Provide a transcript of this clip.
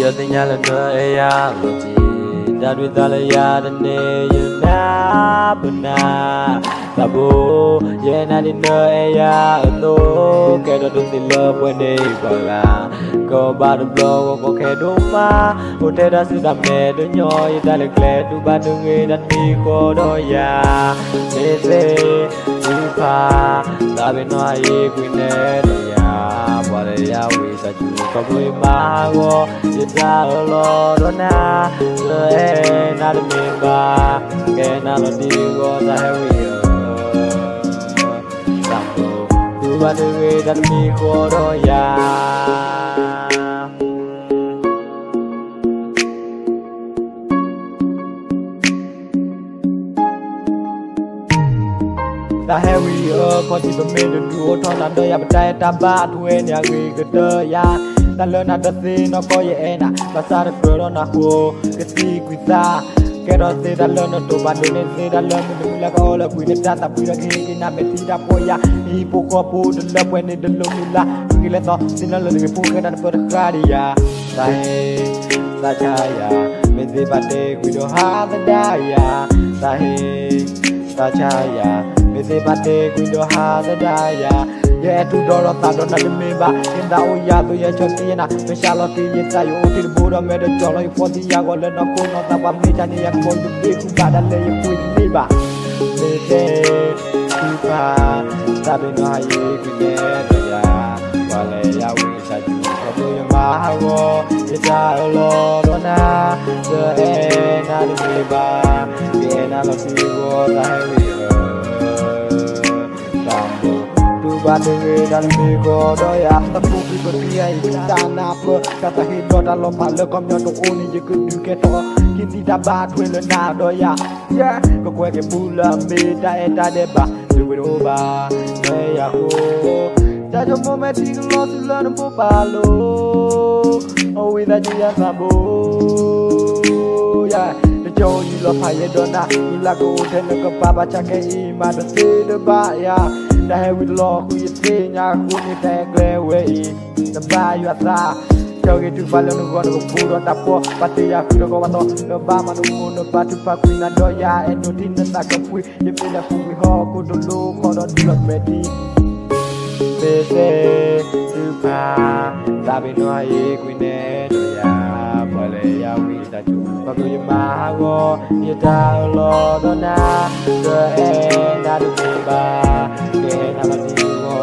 Yo tenía la nueva logi, David Dalaya de Neyuna Buna, Tabu, Yena di nueva lo, que no te lo puede pagar. Go by the blow, go que duma, hotel da ciudad medio, y dale cle, tu badungi dan miko doya, nese, upa, sabe no hay guineya, vale ya wisa juga bui mago, kita lo dona, le na de mimba, que na lo digo da hewiyo, sampo, tu badungi dan miko doya. Ta heavy con chỉ bên mình được thon làm đời bật tay ta ba thuê nhà người cái đời ya ta lớn là đất gì nó có vậy nè và xa được cửa đó là hồ cái gì quý giá cái đó gì ta lớn nó tụ bạn đối nên gì ta lớn mình là có là quý đất ta quý là cái nam bên gì ta có ya đi bộ qua bộ đừng là quen nên đừng lung là quý lên đó xin nó lớn cái phố cái đàn phật ra đi ya ta hey ta chaya mình gì bạn để quý đồ ha ta đa ya ta hey ta chaya Mese bate guido ha da daya ye tu dolo ta do na me ba inda o ya tu ye choti na me shalo ti ye ta yo ti buro me de cholo yo foti ya go le no ko no ta ba me ja ni ya ko du be ku ba da le ye ku ni ba mese tu pa ta be no ha ye ku ne da ya wa le ya wi sa ju ko do ye ma ha go ye ta lo do na de na de me ba ye na lo ti go ta he Ba người đang bị có đôi áp ta phụ bị bật ngay ta nạp kata hidup dalam malam kau nyoto oni je kudu keto kini dah batu le na doya ya kau kue ke bulan beda eta deba duwe oba ya ko ta jo mo meti lo sulan po palo o wida dia sabo ya jo ni lo paye dona ila ko ten ko baba chake ima da se de ba ya da he with law ku yete nya ku ni te gle we da ba yu asa cho ke tu palo no go no puro ta po patia ku no ba to no ba ma no no pa tu pa ku na do ya e no tin na ka pu ye pe la pu ho ku do lo ko do di lo meti bese tu pa sabe no ai ku ne do ya pale ya wi ta chu pa ku ma go ye ta lo do na de e na du ba ke na la di go